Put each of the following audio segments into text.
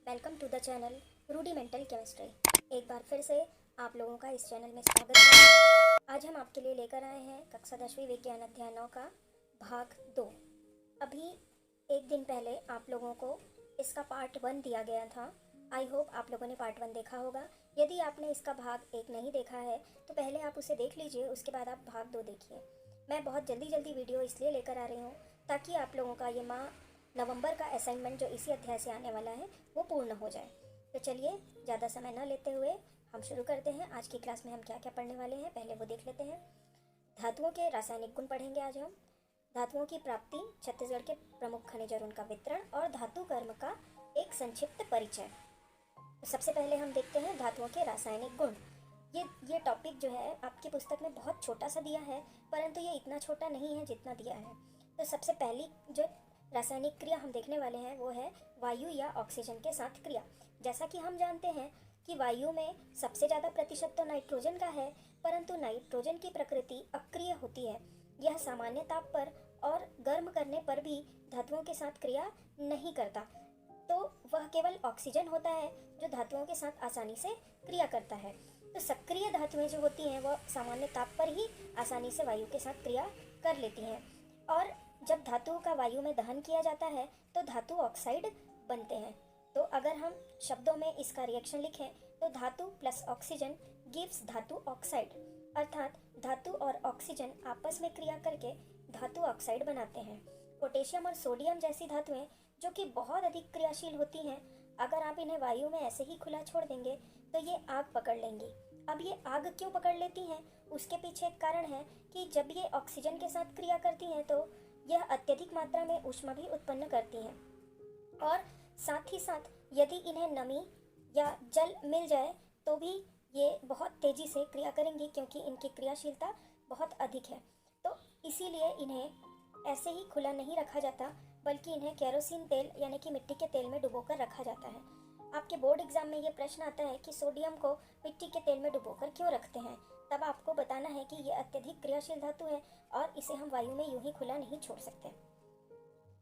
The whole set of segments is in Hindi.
Welcome to the channel rudimental chemistry. एक बार फिर से आप लोगों का इस चैनल में स्वागत है। आज हम आपके लिए लेकर आए हैं कक्षा 10वीं विज्ञान अध्याय 9 का भाग 2। अभी एक दिन पहले आप लोगों को इसका पार्ट 1 दिया गया था। आई होप आप लोगों ने पार्ट 1 देखा होगा। यदि आपने इसका भाग 1 नहीं देखा है तो पहले आप उसे देख लीजिए, उसके बाद आप भाग 2 देखिए। मैं बहुत जल्दी वीडियो इसलिए लेकर आ रही हूँ ताकि आप लोगों का ये माह नवंबर का असाइनमेंट जो इसी अध्याय से आने वाला है वो पूर्ण हो जाए। तो चलिए ज़्यादा समय न लेते हुए हम शुरू करते हैं। आज की क्लास में हम क्या क्या पढ़ने वाले हैं पहले वो देख लेते हैं। धातुओं के रासायनिक गुण पढ़ेंगे आज हम। धातुओं की प्राप्ति, छत्तीसगढ़ के प्रमुख खनिज और उनका वितरण और धातु कर्म का एक संक्षिप्त परिचय। तो सबसे पहले हम देखते हैं धातुओं के रासायनिक गुण। ये टॉपिक जो है आपकी पुस्तक में बहुत छोटा सा दिया है, परंतु ये इतना छोटा नहीं है जितना दिया है। तो सबसे पहली जो रासायनिक क्रिया हम देखने वाले हैं वो है वायु या ऑक्सीजन के साथ क्रिया। जैसा कि हम जानते हैं कि वायु में सबसे ज़्यादा प्रतिशत तो नाइट्रोजन का है, परंतु नाइट्रोजन की प्रकृति अक्रिय होती है। यह सामान्य ताप पर और गर्म करने पर भी धातुओं के साथ क्रिया नहीं करता। तो वह केवल ऑक्सीजन होता है जो धातुओं के साथ आसानी से क्रिया करता है। तो सक्रिय धातुएं जो होती हैं वह सामान्य ताप पर ही आसानी से वायु के साथ क्रिया कर लेती हैं। और जब धातुओं का वायु में दहन किया जाता है तो धातु ऑक्साइड बनते हैं। तो अगर हम शब्दों में इसका रिएक्शन लिखें तो धातु प्लस ऑक्सीजन गिव्स धातु ऑक्साइड, अर्थात धातु और ऑक्सीजन आपस में क्रिया करके धातु ऑक्साइड बनाते हैं। पोटेशियम और सोडियम जैसी धातुएं जो कि बहुत अधिक क्रियाशील होती हैं, अगर आप इन्हें वायु में ऐसे ही खुला छोड़ देंगे तो ये आग पकड़ लेंगी। अब ये आग क्यों पकड़ लेती हैं, उसके पीछे एक कारण है कि जब ये ऑक्सीजन के साथ क्रिया करती हैं तो यह अत्यधिक मात्रा में ऊष्मा भी उत्पन्न करती हैं। और साथ ही साथ यदि इन्हें नमी या जल मिल जाए तो भी ये बहुत तेज़ी से क्रिया करेंगी, क्योंकि इनकी क्रियाशीलता बहुत अधिक है। तो इसीलिए इन्हें ऐसे ही खुला नहीं रखा जाता, बल्कि इन्हें केरोसिन तेल यानी कि मिट्टी के तेल में डुबोकर रखा जाता है। आपके बोर्ड एग्जाम में ये प्रश्न आता है कि सोडियम को मिट्टी के तेल में डुबोकर क्यों रखते हैं। तब आपको बताना है कि ये अत्यधिक क्रियाशील धातु है और इसे हम वायु में यूं ही खुला नहीं छोड़ सकते।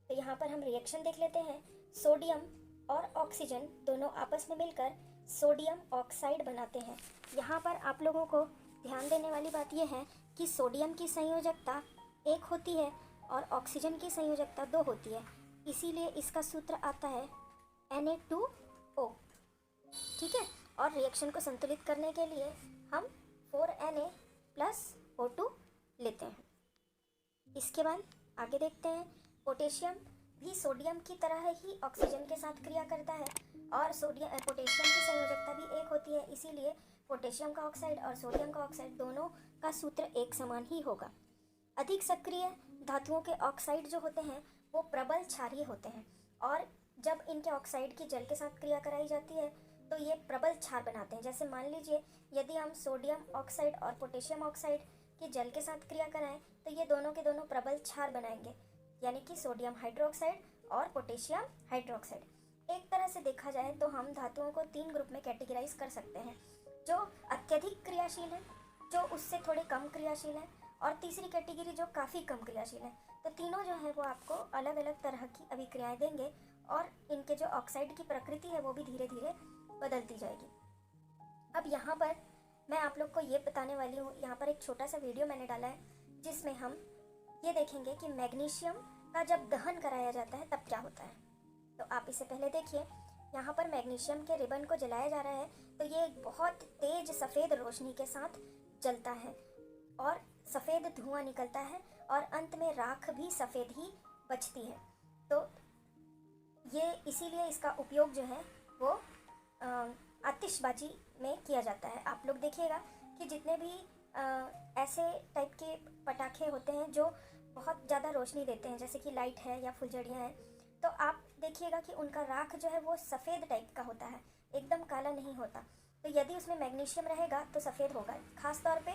तो यहाँ पर हम रिएक्शन देख लेते हैं। सोडियम और ऑक्सीजन दोनों आपस में मिलकर सोडियम ऑक्साइड बनाते हैं। यहाँ पर आप लोगों को ध्यान देने वाली बात यह है कि सोडियम की संयोजकता 1 होती है और ऑक्सीजन की संयोजकता 2 होती है। इसीलिए इसका सूत्र आता है Na2O। ठीक है, और रिएक्शन को संतुलित करने के लिए हम 4Na प्लस O2 लेते हैं। इसके बाद आगे देखते हैं। पोटेशियम भी सोडियम की तरह ही ऑक्सीजन के साथ क्रिया करता है और पोटेशियम की संयोजकता भी 1 होती है। इसीलिए पोटेशियम का ऑक्साइड और सोडियम का ऑक्साइड दोनों का सूत्र एक समान ही होगा। अधिक सक्रिय धातुओं के ऑक्साइड जो होते हैं वो प्रबल क्षारीय होते हैं, और जब इनके ऑक्साइड की जल के साथ क्रिया कराई जाती है तो ये प्रबल क्षार बनाते हैं। जैसे मान लीजिए यदि हम सोडियम ऑक्साइड और पोटेशियम ऑक्साइड की जल के साथ क्रिया कराएं तो ये दोनों के दोनों प्रबल क्षार बनाएंगे, यानी कि सोडियम हाइड्रोक्साइड और पोटेशियम हाइड्रोक्साइड। एक तरह से देखा जाए तो हम धातुओं को 3 ग्रुप में कैटेगराइज कर सकते हैं, जो अत्यधिक क्रियाशील है, जो उससे थोड़े कम क्रियाशील है, और तीसरी कैटेगरी जो काफ़ी कम क्रियाशील है। तो तीनों जो है वो आपको अलग अलग तरह की अभिक्रियाएं देंगे और इनके जो ऑक्साइड की प्रकृति है वो भी धीरे धीरे बदलती जाएगी। अब यहाँ पर मैं आप लोग को ये बताने वाली हूँ, यहाँ पर एक छोटा सा वीडियो मैंने डाला है जिसमें हम ये देखेंगे कि मैग्नीशियम का जब दहन कराया जाता है तब क्या होता है। तो आप इसे पहले देखिए। यहाँ पर मैग्नीशियम के रिबन को जलाया जा रहा है तो ये बहुत तेज सफ़ेद रोशनी के साथ जलता है और सफ़ेद धुआं निकलता है और अंत में राख भी सफ़ेद ही बचती है। तो ये इसीलिए इसका उपयोग जो है वो आतिशबाजी में किया जाता है। आप लोग देखिएगा कि जितने भी ऐसे टाइप के पटाखे होते हैं जो बहुत ज़्यादा रोशनी देते हैं, जैसे कि लाइट है या फुलझड़ियाँ हैं, तो आप देखिएगा कि उनका राख जो है वो सफ़ेद टाइप का होता है, एकदम काला नहीं होता। तो यदि उसमें मैग्नीशियम रहेगा तो सफ़ेद होगा। ख़ास तौर पे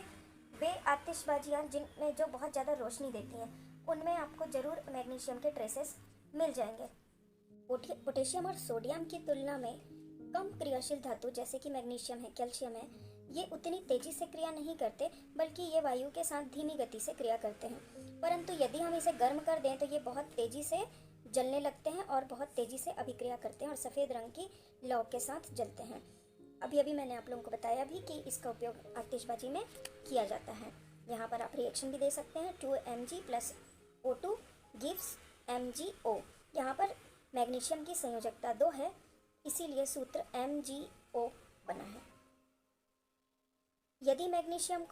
वे आतिशबाजियाँ जिनमें जो बहुत ज़्यादा रोशनी देती हैं उनमें आपको ज़रूर मैग्नीशियम के ट्रेसेस मिल जाएंगे। पोटेशियम और सोडियम की तुलना में कम क्रियाशील धातु जैसे कि मैग्नीशियम है, कैल्शियम है, ये उतनी तेजी से क्रिया नहीं करते, बल्कि ये वायु के साथ धीमी गति से क्रिया करते हैं। परंतु यदि हम इसे गर्म कर दें तो ये बहुत तेजी से जलने लगते हैं और बहुत तेज़ी से अभिक्रिया करते हैं और सफ़ेद रंग की लौ के साथ जलते हैं। अभी अभी मैंने आप लोगों को बताया भी कि इसका उपयोग आतिशबाजी में किया जाता है। यहाँ पर आप रिएक्शन भी दे सकते हैं। 2Mg plus O2 gives MgO। यहाँ पर मैग्नीशियम की संयोजकता 2 है, इसीलिए सूत्र MgO बना है। यदि मैग्नीशियम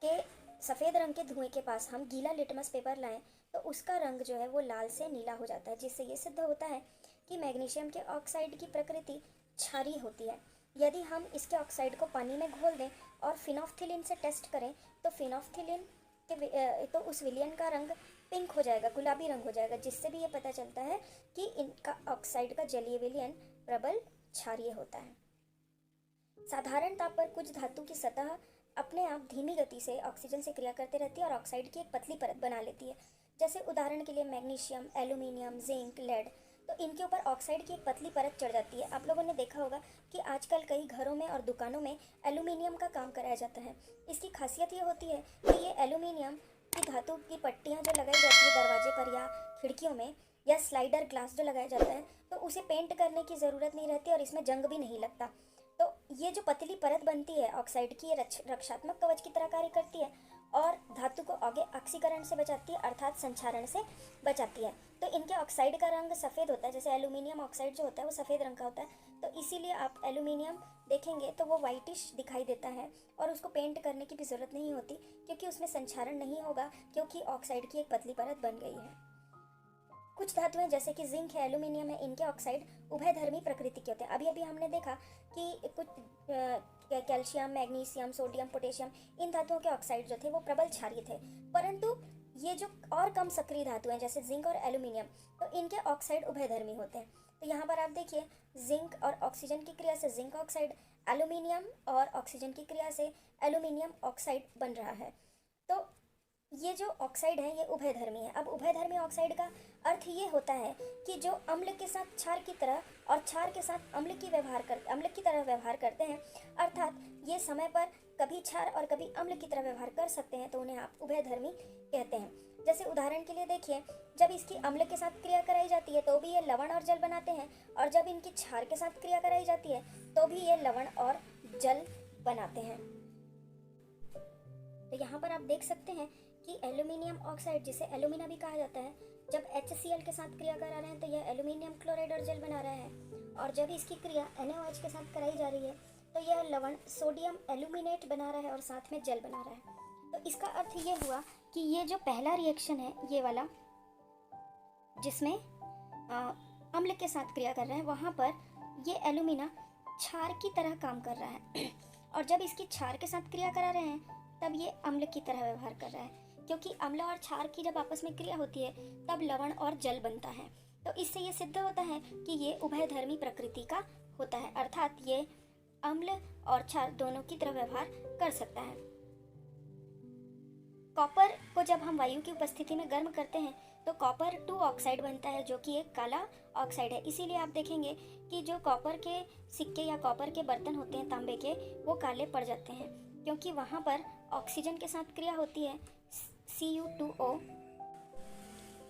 के सफ़ेद रंग के धुएं के पास हम गीला लिटमस पेपर लाएं तो उसका रंग जो है वो लाल से नीला हो जाता है, जिससे ये सिद्ध होता है कि मैग्नीशियम के ऑक्साइड की प्रकृति क्षारीय होती है। यदि हम इसके ऑक्साइड को पानी में घोल दें और फिनोफ्थिलीन से टेस्ट करें तो फिनोफ्थिलीन के तो उस विलयन का रंग पिंक हो जाएगा, गुलाबी रंग हो जाएगा, जिससे भी ये पता चलता है कि इनका ऑक्साइड का जलीय विलयन प्रबल क्षारीय होता है। साधारण ताप पर कुछ धातु की सतह अपने आप धीमी गति से ऑक्सीजन से क्रिया करते रहती है और ऑक्साइड की एक पतली परत बना लेती है। जैसे उदाहरण के लिए मैग्नीशियम, एल्यूमिनियम, जिंक, लेड, तो इनके ऊपर ऑक्साइड की एक पतली परत चढ़ जाती है। आप लोगों ने देखा होगा कि आजकल कई घरों में और दुकानों में एल्यूमिनियम का काम कराया जाता है। इसकी खासियत ये होती है कि ये एल्यूमिनियम की धातु की पट्टियाँ जो लगाई जाती है दरवाजे पर या खिड़कियों में या स्लाइडर ग्लास जो लगाया जाता है, तो उसे पेंट करने की ज़रूरत नहीं रहती और इसमें जंग भी नहीं लगता। तो ये जो पतली परत बनती है ऑक्साइड की, ये रक्षात्मक कवच की तरह कार्य करती है और धातु को आगे ऑक्सीकरण से बचाती है, अर्थात संक्षारण से बचाती है। तो इनके ऑक्साइड का रंग सफ़ेद होता है, जैसे एल्यूमिनियम ऑक्साइड जो होता है वो सफ़ेद रंग का होता है। तो इसीलिए आप एल्यूमिनियम देखेंगे तो वो वाइटिश दिखाई देता है और उसको पेंट करने की भी ज़रूरत नहीं होती, क्योंकि उसमें संक्षारण नहीं होगा, क्योंकि ऑक्साइड की एक पतली परत बन गई है। कुछ धातुएं जैसे कि जिंक है, एल्यूमिनियम है, इनके ऑक्साइड उभयधर्मी प्रकृति के होते हैं। अभी अभी हमने देखा कि कुछ कैल्शियम, मैग्नीशियम, सोडियम, पोटेशियम, इन धातुओं के ऑक्साइड जो थे वो प्रबल क्षारीय थे। परंतु ये जो और कम सक्रिय धातुएं जैसे जिंक और एल्यूमिनियम, तो इनके ऑक्साइड उभयधर्मी होते हैं। तो यहाँ पर आप देखिए, जिंक और ऑक्सीजन की क्रिया से जिंक ऑक्साइड, एल्यूमिनियम और ऑक्सीजन की क्रिया से एल्यूमिनियम ऑक्साइड बन रहा है। तो ये जो ऑक्साइड है ये उभयधर्मी है। अब उभयधर्मी ऑक्साइड का अर्थ ये होता है कि जो अम्ल के साथ क्षार की तरह और क्षार के साथ अम्ल की तरह व्यवहार करते हैं, अर्थात ये समय पर कभी क्षार और कभी अम्ल की तरह व्यवहार कर सकते हैं, तो उन्हें आप उभयधर्मी कहते हैं। जैसे उदाहरण के लिए देखिए, जब इसकी अम्ल के साथ क्रिया कराई जाती है तो भी ये लवण और जल बनाते हैं, और जब इनकी क्षार के साथ क्रिया कराई जाती है तो भी ये लवण और जल बनाते हैं। तो यहाँ पर आप देख सकते हैं कि एल्यूमिनियम ऑक्साइड, जिसे एल्यूमिना भी कहा जाता है, जब HCl के साथ क्रिया करा रहे हैं तो यह एल्यूमिनियम क्लोराइड और जल बना रहा है, और जब इसकी क्रिया NaOH के साथ कराई जा रही है तो यह लवण सोडियम एल्यूमिनेट बना रहा है और साथ में जल बना रहा है। तो इसका अर्थ ये हुआ कि ये जो पहला रिएक्शन है, ये वाला जिसमें अम्ल के साथ क्रिया कर रहे हैं, वहाँ पर ये एल्यूमिना क्षार की तरह काम कर रहा है और जब इसकी क्षार के साथ क्रिया करा रहे हैं तब ये अम्ल की तरह व्यवहार कर रहा है, क्योंकि अम्ल और क्षार की जब आपस में क्रिया होती है तब लवण और जल बनता है। तो इससे ये सिद्ध होता है कि ये उभयधर्मी प्रकृति का होता है, अर्थात ये अम्ल और क्षार दोनों की तरह व्यवहार कर सकता है। कॉपर को जब हम वायु की उपस्थिति में गर्म करते हैं तो कॉपर 2 ऑक्साइड बनता है, जो कि एक काला ऑक्साइड है। इसीलिए आप देखेंगे कि जो कॉपर के सिक्के या कॉपर के बर्तन होते हैं तांबे के, वो काले पड़ जाते हैं, क्योंकि वहाँ पर ऑक्सीजन के साथ क्रिया होती है Cu2O,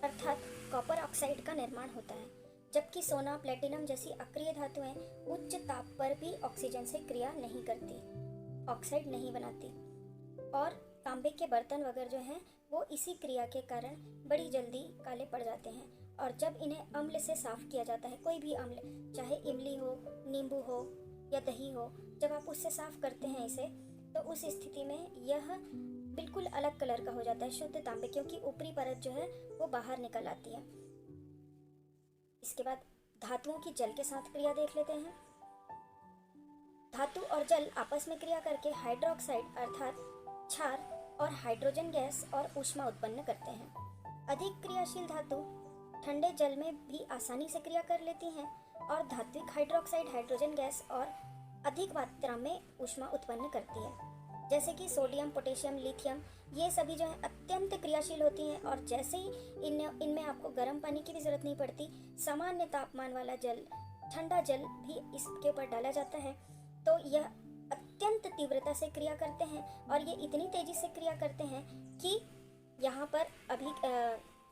अर्थात कॉपर ऑक्साइड का निर्माण होता है। जबकि सोना, प्लेटिनम जैसी अक्रिय धातुएं उच्च ताप पर भी ऑक्सीजन से क्रिया नहीं करती, ऑक्साइड नहीं बनाती, और तांबे के बर्तन वगैरह जो हैं वो इसी क्रिया के कारण बड़ी जल्दी काले पड़ जाते हैं। और जब इन्हें अम्ल से साफ किया जाता है, कोई भी अम्ल, चाहे इमली हो, नींबू हो या दही हो, जब आप उससे साफ करते हैं इसे, तो उस स्थिति में यह बिल्कुल अलग कलर का हो जाता है, शुद्ध तांबे, क्योंकि ऊपरी परत जो है वो बाहर निकल आती है। इसके बाद धातुओं की जल के साथ क्रिया देख लेते हैं। धातु और जल आपस में क्रिया करके हाइड्रोक्साइड अर्थात क्षार और हाइड्रोजन गैस और ऊष्मा उत्पन्न करते हैं। अधिक क्रियाशील धातु ठंडे जल में भी आसानी से क्रिया कर लेती हैं और धात्विक हाइड्रोक्साइड हाइड्रोजन गैस और अधिक मात्रा में ऊष्मा उत्पन्न करती है। जैसे कि सोडियम, पोटेशियम, लिथियम, ये सभी जो है अत्यंत क्रियाशील होती हैं, और जैसे ही इनमें आपको गर्म पानी की भी जरूरत नहीं पड़ती, सामान्य तापमान वाला जल, ठंडा जल भी इसके ऊपर डाला जाता है, तो यह अत्यंत तीव्रता से क्रिया करते हैं, और ये इतनी तेजी से क्रिया करते हैं कि यहाँ पर अभी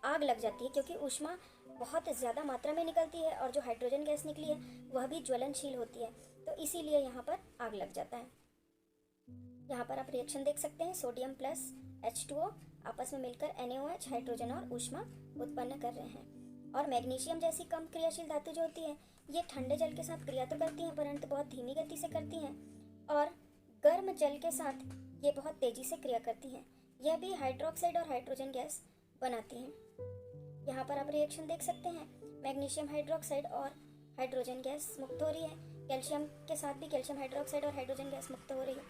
आग लग जाती है, क्योंकि ऊष्मा बहुत ज़्यादा मात्रा में निकलती है और जो हाइड्रोजन गैस निकली है वह भी ज्वलनशील होती है, तो इसीलिए यहाँ पर आग लग जाता है। यहाँ पर आप रिएक्शन देख सकते हैं, सोडियम प्लस H2O आपस में मिलकर NaOH हाइड्रोजन और ऊष्मा उत्पन्न कर रहे हैं। और मैग्नीशियम जैसी कम क्रियाशील धातु जो होती है ये ठंडे जल के साथ क्रिया तो करती हैं, परंतु बहुत धीमी गति से करती हैं, और गर्म जल के साथ ये बहुत तेजी से क्रिया करती हैं। यह भी हाइड्रोक्साइड और हाइड्रोजन गैस बनाती हैं। यहाँ पर आप रिएक्शन देख सकते हैं, मैग्नीशियम हाइड्रोक्साइड और हाइड्रोजन गैस मुक्त हो रही है, कैल्शियम के साथ भी कैल्शियम हाइड्रोक्साइड और हाइड्रोजन गैस मुक्त हो रही है,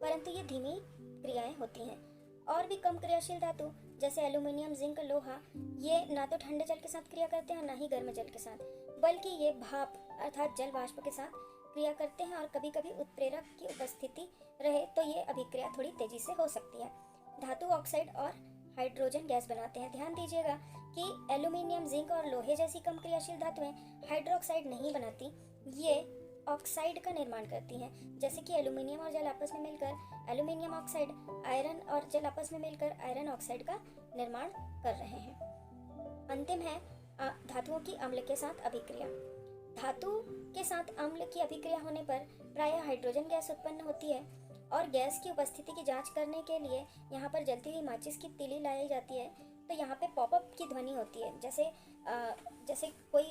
परंतु ये धीमी क्रियाएं होती हैं। और भी कम क्रियाशील धातु जैसे एल्यूमिनियम, जिंक, लोहा, ये ना तो ठंडे जल के साथ क्रिया करते हैं और ना ही गर्म जल के साथ, बल्कि ये भाप अर्थात जल वाष्प के साथ क्रिया करते हैं, और कभी कभी उत्प्रेरक की उपस्थिति रहे तो ये अभिक्रिया थोड़ी तेजी से हो सकती है। धातु ऑक्साइड और हाइड्रोजन गैस बनाते हैं। ध्यान दीजिएगा कि एल्यूमिनियम, जिंक और लोहे जैसी कम क्रियाशील धातुएं हाइड्रोक्साइड नहीं बनाती, ये ऑक्साइड का निर्माण करती हैं। जैसे कि एल्यूमिनियम और जल आपस में मिलकर एल्यूमिनियम ऑक्साइड, आयरन और जल आपस में मिलकर आयरन ऑक्साइड का निर्माण कर रहे हैं। अंतिम है धातुओं की अम्ल के साथ अभिक्रिया। धातु के साथ अम्ल की अभिक्रिया होने पर प्रायः हाइड्रोजन गैस उत्पन्न होती है, और गैस की उपस्थिति की जांच करने के लिए यहाँ पर जलती हुई माचिस की तीली लाई जाती है, तो यहाँ पे पॉपअप की ध्वनि होती है। जैसे कोई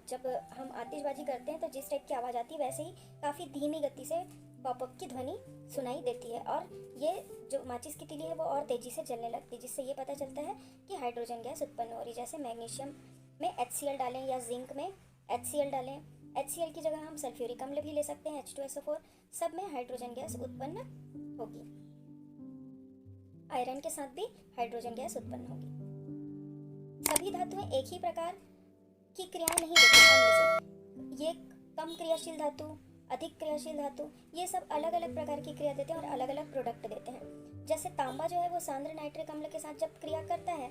जब हम आतिशबाजी करते हैं तो जिस टाइप की आवाज़ आती है, वैसे ही काफ़ी धीमी गति से पॉपअप की ध्वनि सुनाई देती है, और ये जो माचिस की तीली है वो और तेज़ी से जलने लगती है, जिससे ये पता चलता है कि हाइड्रोजन गैस उत्पन्न हो रही है। जैसे मैग्नीशियम में HCl डालें या जिंक में HCl डालें, HCl की जगह हम सल्फ्यूरिक अम्ल भी ले सकते हैं, H2SO4, सब में हाइड्रोजन गैस उत्पन्न होगी। आयरन के साथ भी हाइड्रोजन गैस उत्पन्न होगी। सभी धातुएं एक ही प्रकार की क्रियाएं नहीं देती अम्ल से। ये कम क्रियाशील धातु, अधिक क्रियाशील धातु, ये सब अलग अलग प्रकार की क्रिया देते हैं और अलग अलग प्रोडक्ट देते हैं। जैसे तांबा जो है वो सांद्र नाइट्रिक अम्ल के साथ जब क्रिया करता है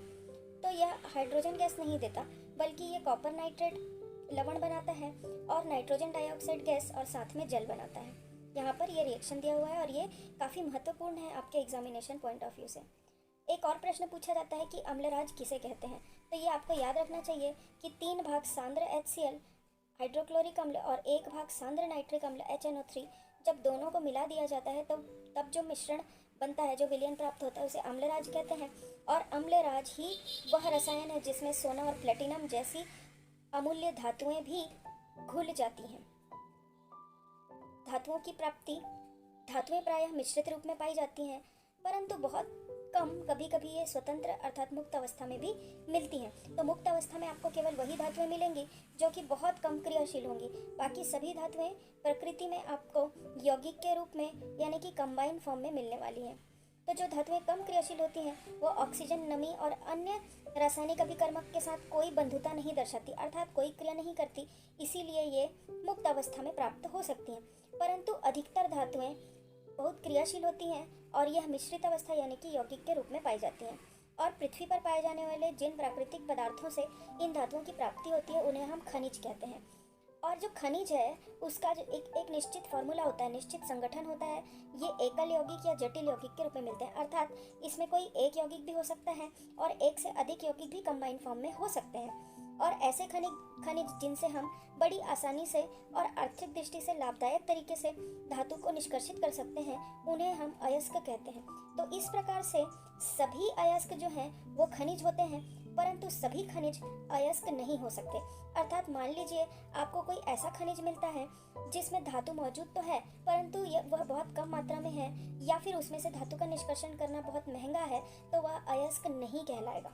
तो यह हाइड्रोजन गैस नहीं देता, बल्कि ये कॉपर नाइट्रेट लवण बनाता है और नाइट्रोजन डाइऑक्साइड गैस और साथ में जल बनाता है। यहाँ पर ये रिएक्शन दिया हुआ है और ये काफ़ी महत्वपूर्ण है आपके एग्जामिनेशन पॉइंट ऑफ व्यू से। एक और प्रश्न पूछा जाता है कि अम्लराज किसे कहते हैं, तो ये आपको याद रखना चाहिए कि 3 भाग सांद्र HCl हाइड्रोक्लोरिक अम्ल और 1 भाग सांद्र नाइट्रिक अम्ल HNO3, जब दोनों को मिला दिया जाता है तब जो मिश्रण बनता है, जो विलयन प्राप्त होता है, उसे अम्लराज कहते हैं। और अम्लराज ही वह रसायन है जिसमें सोना और प्लेटिनम जैसी अमूल्य धातुएं भी घुल जाती हैं। धातुओं की प्राप्ति, धातुएं प्रायः मिश्रित रूप में पाई जाती हैं, परंतु बहुत कम, कभी कभी ये स्वतंत्र अर्थात मुक्त अवस्था में भी मिलती हैं। तो मुक्त अवस्था में आपको केवल वही धातुएं मिलेंगी जो कि बहुत कम क्रियाशील होंगी। बाकी सभी धातुएं प्रकृति में आपको यौगिक के रूप में यानी कि कंबाइन फॉर्म में मिलने वाली हैं। तो जो धातुएं कम क्रियाशील होती हैं वो ऑक्सीजन, नमी और अन्य रासायनिक अभिकर्मक के साथ कोई बंधुता नहीं दर्शाती, अर्थात कोई क्रिया नहीं करती, इसीलिए ये मुक्त अवस्था में प्राप्त हो सकती हैं। परंतु अधिकतर धातुएं बहुत क्रियाशील होती हैं और यह मिश्रित अवस्था यानी कि यौगिक के रूप में पाई जाती हैं। और पृथ्वी पर पाए जाने वाले जिन प्राकृतिक पदार्थों से इन धातुओं की प्राप्ति होती है उन्हें हम खनिज कहते हैं। और जो खनिज है उसका जो एक निश्चित फार्मूला होता है, निश्चित संगठन होता है। ये एकल यौगिक या जटिल यौगिक के रूप में मिलते हैं, अर्थात इसमें कोई एक यौगिक भी हो सकता है और एक से अधिक यौगिक भी कंबाइंड फॉर्म में हो सकते हैं। और ऐसे खनिज जिनसे हम बड़ी आसानी से और आर्थिक दृष्टि से लाभदायक तरीके से धातु को निष्कर्षित कर सकते हैं, उन्हें हम अयस्क कहते हैं। तो इस प्रकार से सभी अयस्क जो हैं वो खनिज होते हैं, परंतु सभी खनिज अयस्क नहीं हो सकते। अर्थात मान लीजिए आपको कोई ऐसा खनिज मिलता है जिसमें धातु मौजूद तो है परंतु वह बहुत कम मात्रा में है, या फिर उसमें से धातु का निष्कर्षण करना बहुत महंगा है, तो वह अयस्क नहीं कहलाएगा।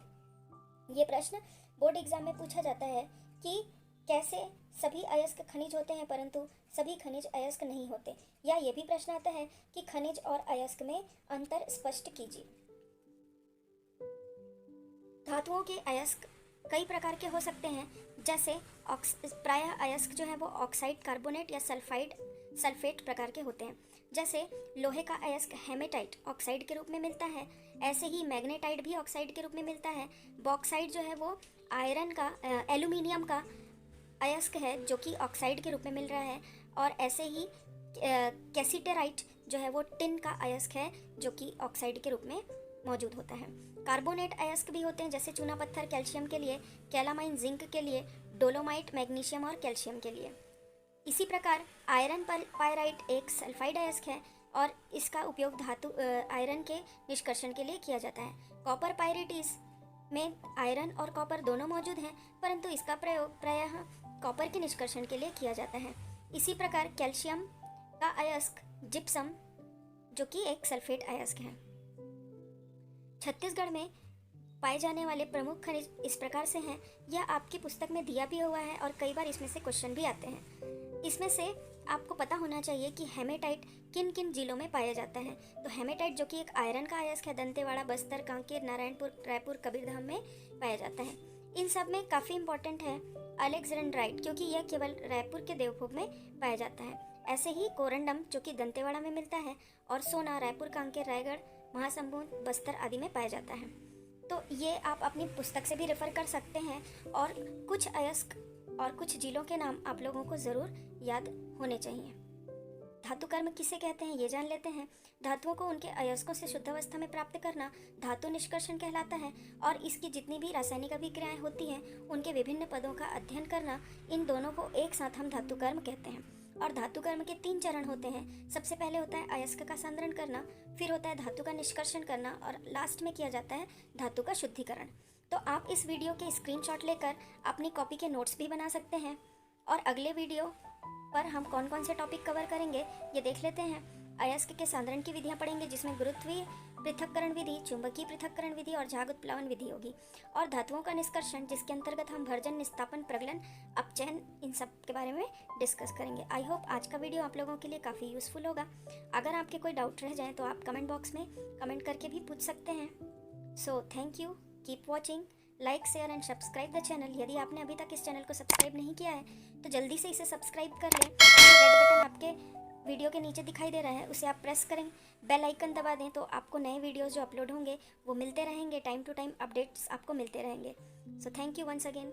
ये प्रश्न बोर्ड एग्जाम में पूछा जाता है कि कैसे सभी अयस्क खनिज होते हैं परंतु सभी खनिज अयस्क नहीं होते, या ये भी प्रश्न आता है कि खनिज और अयस्क में अंतर स्पष्ट कीजिए। धातुओं के अयस्क कई प्रकार के हो सकते हैं, जैसे प्रायः अयस्क जो है वो ऑक्साइड, कार्बोनेट या सल्फेट प्रकार के होते हैं। जैसे लोहे का अयस्क हेमेटाइट ऑक्साइड के रूप में मिलता है, ऐसे ही मैग्नेटाइट भी ऑक्साइड के रूप में मिलता है। बॉक्साइड जो है वो आयरन का एल्यूमिनियम का अयस्क है जो कि ऑक्साइड के रूप में मिल रहा है, और ऐसे ही कैसिटेराइट जो है वो टिन का अयस्क है जो कि ऑक्साइड के रूप में मौजूद होता है। कार्बोनेट अयस्क भी होते हैं, जैसे चूना पत्थर कैल्शियम के लिए, कैलामाइन जिंक के लिए, डोलोमाइट मैग्नीशियम और कैल्शियम के लिए। इसी प्रकार आयरन पायराइट एक सल्फाइड अयस्क है और इसका उपयोग धातु आयरन के निष्कर्षण के लिए किया जाता है। कॉपर पायरिटीज में आयरन और कॉपर दोनों मौजूद हैं, परंतु इसका प्रयोग प्रायः कॉपर के निष्कर्षण के लिए किया जाता है। इसी प्रकार कैल्शियम का अयस्क जिप्सम, जो कि एक सल्फेट अयस्क है। छत्तीसगढ़ में पाए जाने वाले प्रमुख खनिज इस प्रकार से हैं। यह आपकी पुस्तक में दिया भी हुआ है और कई बार इसमें से क्वेश्चन भी आते हैं। इसमें से आपको पता होना चाहिए कि हेमेटाइट किन किन जिलों में पाया जाता है। तो हेमेटाइट जो कि एक आयरन का अयस्क है, दंतेवाड़ा, बस्तर, कांकेर, नारायणपुर, रायपुर, कबीरधाम में पाया जाता है। इन सब में काफ़ी इंपॉर्टेंट है अलेक्जेंड्राइट, क्योंकि यह केवल रायपुर के देवभोग में पाया जाता है। ऐसे ही कोरंडम जो कि दंतेवाड़ा में मिलता है, और सोना रायपुर, कांकेर, रायगढ़, महासमुंद, बस्तर आदि में पाया जाता है। तो ये आप अपनी पुस्तक से भी रेफर कर सकते हैं, और कुछ अयस्क और कुछ जिलों के नाम आप लोगों को ज़रूर याद होने चाहिए। धातु कर्म किसे कहते हैं ये जान लेते हैं। धातुओं को उनके अयस्कों से शुद्धावस्था में प्राप्त करना धातु निष्कर्षण कहलाता है, और इसकी जितनी भी रासायनिक अभिक्रियाएं होती हैं उनके विभिन्न पदों का अध्ययन करना, इन दोनों को एक साथ हम धातु कर्म कहते हैं। और धातु कर्म के 3 चरण होते हैं। सबसे पहले होता है अयस्क का सांद्रण करना, फिर होता है धातु का निष्कर्षण करना, और लास्ट में किया जाता है धातु का शुद्धिकरण। तो आप इस वीडियो के स्क्रीनशॉट लेकर अपनी कॉपी के नोट्स भी बना सकते हैं, और अगले वीडियो पर हम कौन कौन से टॉपिक कवर करेंगे ये देख लेते हैं। अयस्क के सांद्रण की विधियां पढ़ेंगे, जिसमें गुरुत्वीय पृथक्करण विधि, चुंबकीय पृथक्करण विधि और झाग उत्प्लावन विधि होगी। और धातुओं का निष्कर्षण, जिसके अंतर्गत हम भर्जन, निस्तापन, प्रगलन, अपचयन, इन सब के बारे में डिस्कस करेंगे। आई होप आज का वीडियो आप लोगों के लिए काफ़ी यूज़फुल होगा। अगर आपके कोई डाउट रह जाए तो आप कमेंट बॉक्स में कमेंट करके भी पूछ सकते हैं। सो thank you, keep watching, like, share and subscribe the channel. यदि आपने अभी तक इस चैनल को सब्सक्राइब नहीं किया है तो जल्दी से इसे सब्सक्राइब कर लें। रेड बटन आपके वीडियो के नीचे दिखाई दे रहा है, उसे आप प्रेस करें, बेल आइकन दबा दें, तो आपको नए वीडियोस जो अपलोड होंगे वो मिलते रहेंगे। टाइम टू टाइम अपडेट्स आपको मिलते रहेंगे। So thank you once again.